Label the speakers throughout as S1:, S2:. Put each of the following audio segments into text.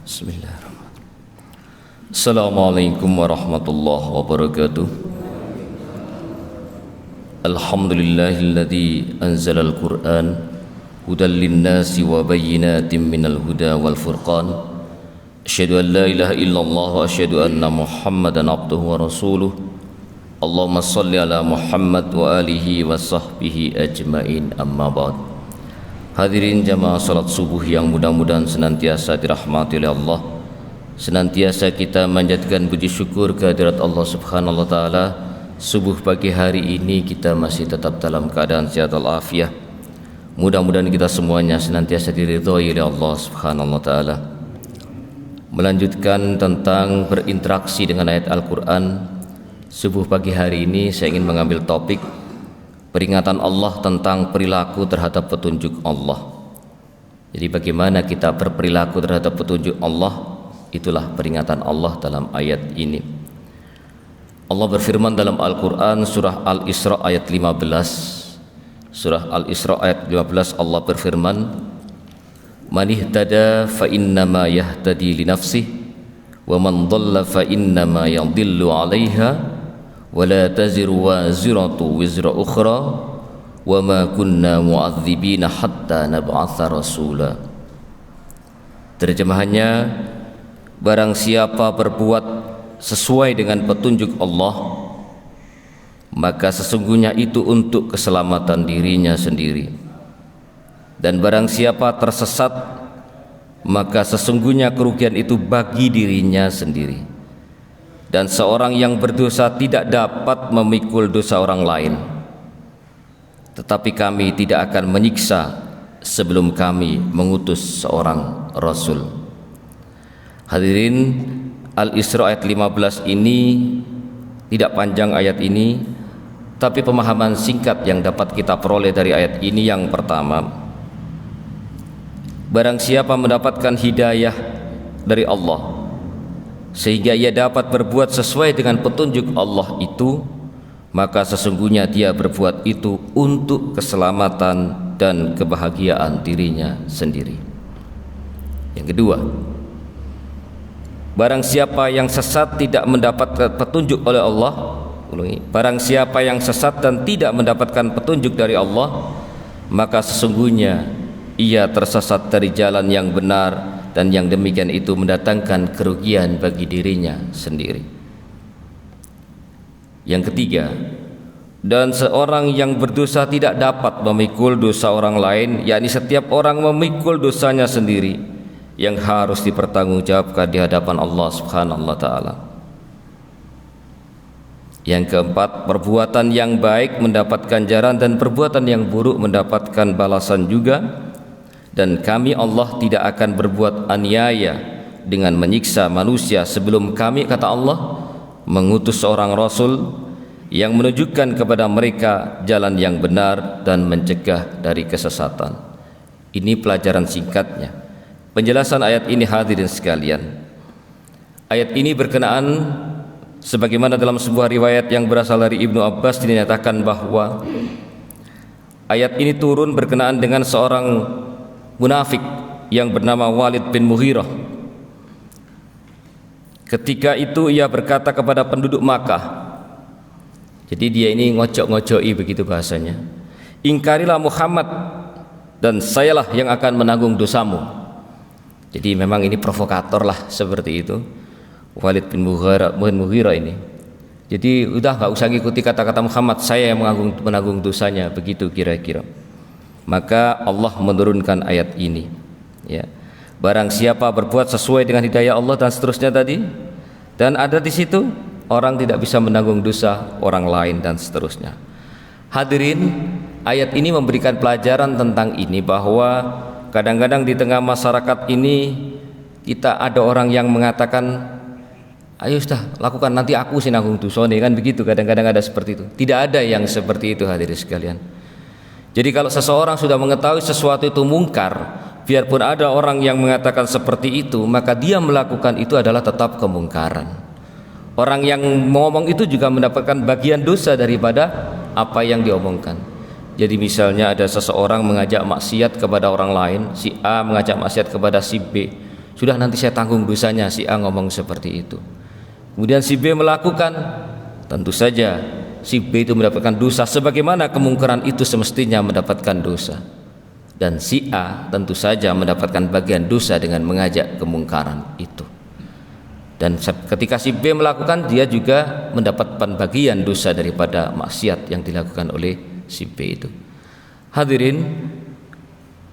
S1: Bismillahirrahmanirrahim. Assalamualaikum warahmatullahi wabarakatuh. Alhamdulillahilladzi anzalal Qur'an hudan linnasi wa bayyinatin minal huda wal furqan. Asyhadu an la ilaha illallah wa asyhadu anna Muhammadan abduhu wa rasuluh. Allahumma shalli ala Muhammad wa alihi wa sahbihi ajmain, amma ba'd. Hadirin jamaah salat subuh yang mudah-mudahan senantiasa dirahmati oleh Allah, senantiasa kita manjatkan puji syukur kehadirat Allah Subhanahu wa taala. Subuh pagi hari ini kita masih tetap dalam keadaan sehat walafiat. Mudah-mudahan kita semuanya senantiasa diridhoi oleh Allah Subhanahu wa taala. Melanjutkan tentang berinteraksi dengan ayat Al-Qur'an, subuh pagi hari ini saya ingin mengambil topik peringatan Allah tentang perilaku terhadap petunjuk Allah. Jadi bagaimana kita berperilaku terhadap petunjuk Allah, itulah peringatan Allah dalam ayat ini. Allah berfirman dalam Al-Quran surah Al-Isra ayat 15. Surah Al-Isra ayat 15 Allah berfirman, "Man ihtada fa innama yahtadi li nafsihi wa man dhalla fa innama yadhillu 'alaiha wa la taziru waziratu wizra ukhra wa ma kunna mu'adzibina hatta nab'atha rasula." Terjemahannya, barang siapa berbuat sesuai dengan petunjuk Allah, maka sesungguhnya itu untuk keselamatan dirinya sendiri, dan barang siapa tersesat, maka sesungguhnya kerugian itu bagi dirinya sendiri. Dan seorang yang berdosa tidak dapat memikul dosa orang lain, tetapi kami tidak akan menyiksa sebelum kami mengutus seorang Rasul. Hadirin, Al-Isra ayat 15 ini tidak panjang ayat ini, tapi pemahaman singkat yang dapat kita peroleh dari ayat ini yang pertama, barang siapa mendapatkan hidayah dari Allah sehingga ia dapat berbuat sesuai dengan petunjuk Allah itu, maka sesungguhnya dia berbuat itu untuk keselamatan dan kebahagiaan dirinya sendiri. Yang kedua, barang siapa yang sesat tidak mendapatkan petunjuk oleh Allah, barang siapa yang sesat dan tidak mendapatkan petunjuk dari Allah, maka sesungguhnya ia tersesat dari jalan yang benar, dan yang demikian itu mendatangkan kerugian bagi dirinya sendiri. Yang ketiga, dan seorang yang berdosa tidak dapat memikul dosa orang lain, yakni setiap orang memikul dosanya sendiri yang harus dipertanggungjawabkan di hadapan Allah Subhanahu wa taala. Yang keempat, perbuatan yang baik mendapatkan ganjaran dan perbuatan yang buruk mendapatkan balasan juga. Dan kami Allah tidak akan berbuat aniaya dengan menyiksa manusia sebelum kami, kata Allah, mengutus seorang Rasul yang menunjukkan kepada mereka jalan yang benar dan mencegah dari kesesatan. Ini pelajaran singkatnya. Penjelasan ayat ini, hadirin sekalian, ayat ini berkenaan sebagaimana dalam sebuah riwayat yang berasal dari Ibnu Abbas dinyatakan bahwa ayat ini turun berkenaan dengan seorang munafik yang bernama Walid bin Mughirah. Ketika itu ia berkata kepada penduduk Makkah, jadi dia ini ngocok-ngocoki begitu bahasanya, "Ingkarilah Muhammad dan sayalah yang akan menanggung dosamu." Jadi memang ini provokator lah seperti itu Walid bin Mughirah ini. Jadi udah gak usah ngikuti kata-kata Muhammad, saya yang menanggung dosanya, begitu kira-kira. Maka Allah menurunkan ayat ini, ya. Barang siapa berbuat sesuai dengan hidayah Allah dan seterusnya tadi, dan ada di situ orang tidak bisa menanggung dosa orang lain dan seterusnya. Hadirin, ayat ini memberikan pelajaran tentang ini, bahwa kadang-kadang di tengah masyarakat ini kita ada orang yang mengatakan, ayo sudah lakukan, nanti aku sih nanggung dosa nih, kan begitu. Kadang-kadang ada seperti itu. Tidak ada yang seperti itu, hadirin sekalian. Jadi kalau seseorang sudah mengetahui sesuatu itu mungkar, biarpun ada orang yang mengatakan seperti itu, maka dia melakukan itu adalah tetap kemungkaran. Orang yang ngomong itu juga mendapatkan bagian dosa daripada apa yang diomongkan. Jadi misalnya ada seseorang mengajak maksiat kepada orang lain, si A mengajak maksiat kepada si B, sudah nanti saya tanggung dosanya. Si A ngomong seperti itu. Kemudian si B melakukan, tentu saja si B itu mendapatkan dosa sebagaimana kemungkaran itu semestinya mendapatkan dosa. Dan si A tentu saja mendapatkan bagian dosa dengan mengajak kemungkaran itu. Dan ketika si B melakukan, dia juga mendapatkan bagian dosa daripada maksiat yang dilakukan oleh si B itu. Hadirin,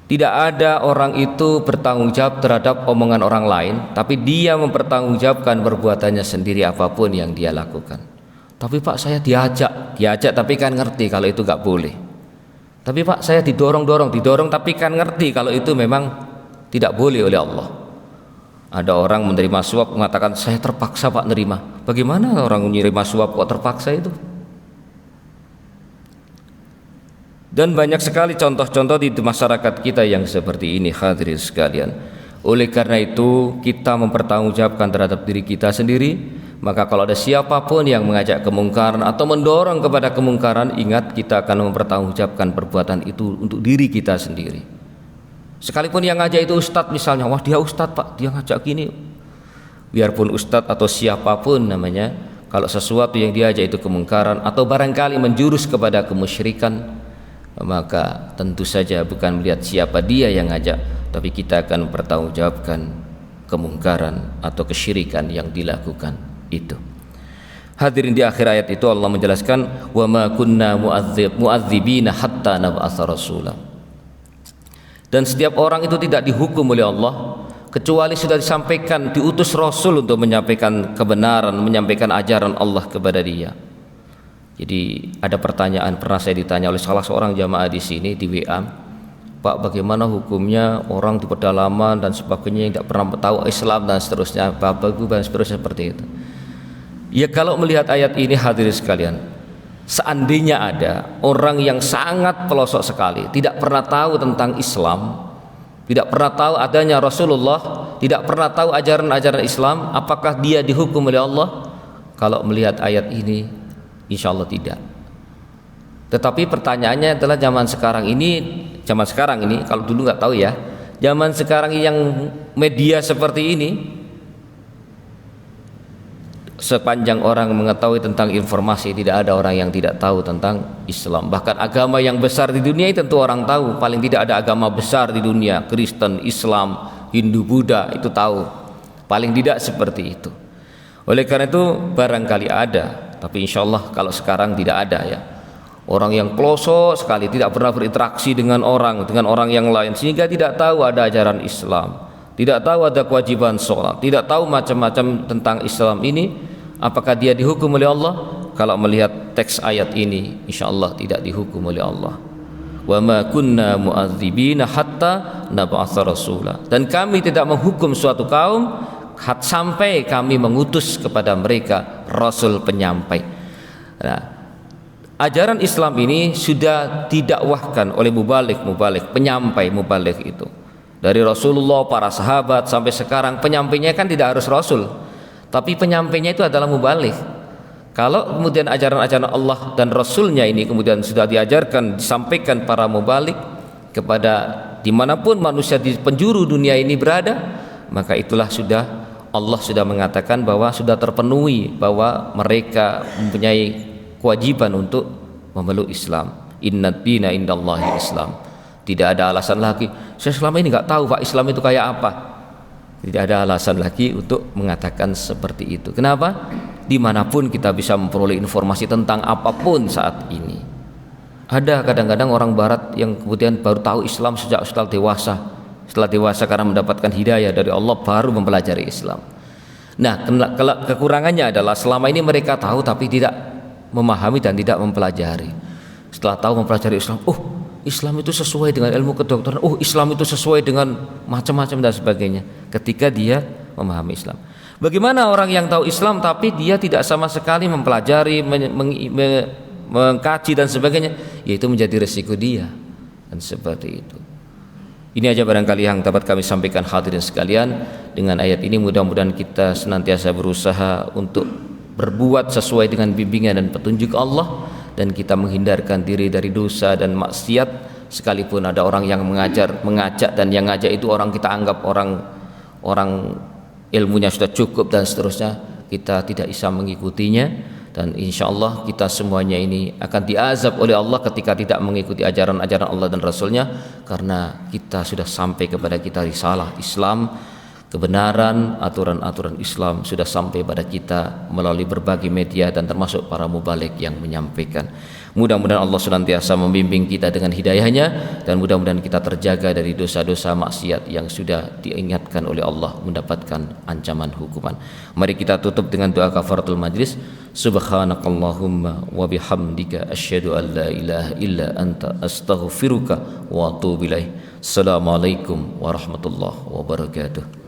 S1: tidak ada orang itu bertanggung jawab terhadap omongan orang lain, tapi dia mempertanggungjawabkan perbuatannya sendiri apapun yang dia lakukan. Tapi Pak, saya diajak tapi kan ngerti kalau itu gak boleh. Tapi Pak, saya didorong tapi kan ngerti kalau itu memang tidak boleh oleh Allah. Ada orang menerima suap mengatakan saya terpaksa Pak nerima. Bagaimana orang menerima suap kok terpaksa itu? Dan banyak sekali contoh-contoh di masyarakat kita yang seperti ini, hadirin sekalian. Oleh karena itu kita mempertanggungjawabkan terhadap diri kita sendiri. Maka kalau ada siapapun yang mengajak kemungkaran atau mendorong kepada kemungkaran, ingat kita akan mempertanggungjawabkan perbuatan itu untuk diri kita sendiri. Sekalipun yang ngajak itu ustadz misalnya, wah dia ustadz Pak, dia ngajak gini. Biarpun ustadz atau siapapun namanya, kalau sesuatu yang diajak itu kemungkaran atau barangkali menjurus kepada kemusyrikan, maka tentu saja bukan melihat siapa dia yang ngajak, tapi kita akan mempertanggungjawabkan kemungkaran atau kesyirikan yang dilakukan itu. Hadirin, di akhir ayat itu Allah menjelaskan wa ma kunna mu'adzibina hatta nab'atsa rasula. Dan setiap orang itu tidak dihukum oleh Allah kecuali sudah disampaikan, diutus Rasul untuk menyampaikan kebenaran, menyampaikan ajaran Allah kepada dia. Jadi ada pertanyaan, pernah saya ditanya oleh salah seorang jamaah di sini di WA, Pak, bagaimana hukumnya orang di pedalaman dan sebagainya yang tidak pernah tahu Islam dan seterusnya, Bapak Ibu dan seterusnya seperti itu. Ya, kalau melihat ayat ini hadirin sekalian, seandainya ada orang yang sangat pelosok sekali, tidak pernah tahu tentang Islam, tidak pernah tahu adanya Rasulullah, tidak pernah tahu ajaran-ajaran Islam, apakah dia dihukum oleh Allah? Kalau melihat ayat ini, insya Allah tidak. Tetapi pertanyaannya adalah zaman sekarang ini, kalau dulu nggak tahu ya, zaman sekarang yang media seperti ini, sepanjang orang mengetahui tentang informasi, tidak ada orang yang tidak tahu tentang Islam. Bahkan agama yang besar di dunia itu tentu orang tahu. Paling tidak ada agama besar di dunia, Kristen, Islam, Hindu, Buddha, itu tahu. Paling tidak seperti itu. Oleh karena itu barangkali ada, tapi insya Allah kalau sekarang tidak ada ya. Orang yang pelosok sekali, tidak pernah berinteraksi dengan orang yang lain, sehingga tidak tahu ada ajaran Islam, tidak tahu ada kewajiban sholat, tidak tahu macam-macam tentang Islam ini. Apakah dia dihukum oleh Allah? Kalau melihat teks ayat ini, insya Allah tidak dihukum oleh Allah. Wa ma kunna mu'adzibina hatta nab'atsa rasula. Dan kami tidak menghukum suatu kaum sampai kami mengutus kepada mereka rasul penyampai. Nah, ajaran Islam ini sudah didakwahkan oleh mubalik, penyampai mubalik itu. Dari Rasulullah, para sahabat sampai sekarang, penyampainya kan tidak harus Rasul, tapi penyampainya itu adalah mubalik. Kalau kemudian ajaran-ajaran Allah dan Rasulnya ini kemudian sudah diajarkan, disampaikan para mubalik kepada dimanapun manusia di penjuru dunia ini berada, maka itulah sudah Allah sudah mengatakan bahwa sudah terpenuhi, bahwa mereka mempunyai kewajiban untuk memeluk Islam. Innad dina indallahi Islam. Tidak ada alasan lagi, saya selama ini nggak tahu Pak Islam itu kayak apa. Tidak ada alasan lagi untuk mengatakan seperti itu. Kenapa? Dimanapun kita bisa memperoleh informasi tentang apapun saat ini. Ada kadang-kadang orang Barat yang kemudian baru tahu Islam sejak setelah dewasa. Setelah dewasa karena mendapatkan hidayah dari Allah baru mempelajari Islam. Nah, kekurangannya adalah selama ini mereka tahu tapi tidak memahami dan tidak mempelajari. Setelah tahu mempelajari Islam, Islam itu sesuai dengan ilmu kedokteran, Islam itu sesuai dengan macam-macam dan sebagainya. Ketika dia memahami Islam, bagaimana orang yang tahu Islam tapi dia tidak sama sekali mempelajari, mengkaji dan sebagainya, yaitu menjadi resiko dia. Dan seperti itu. Ini aja barangkali yang dapat kami sampaikan hadirin sekalian. Dengan ayat ini mudah-mudahan kita senantiasa berusaha untuk berbuat sesuai dengan bimbingan dan petunjuk Allah, dan kita menghindarkan diri dari dosa dan maksiat. Sekalipun ada orang yang mengajak dan yang ngajak itu orang kita anggap orang orang ilmunya sudah cukup dan seterusnya, kita tidak bisa mengikutinya. Dan insya Allah kita semuanya ini akan diazab oleh Allah ketika tidak mengikuti ajaran-ajaran Allah dan Rasulnya, karena kita sudah sampai kepada kita risalah Islam, kebenaran, aturan-aturan Islam sudah sampai pada kita melalui berbagai media dan termasuk para mubalik yang menyampaikan. Mudah-mudahan Allah senantiasa membimbing kita dengan hidayahnya, dan mudah-mudahan kita terjaga dari dosa-dosa maksiat yang sudah diingatkan oleh Allah mendapatkan ancaman hukuman. Mari kita tutup dengan doa kafaratul majlis. Subhanakallahumma wa bihamdika asyhadu an la ilaha illa anta astaghfiruka wa atubu ilaik. Assalamualaikum warahmatullahi wabarakatuh.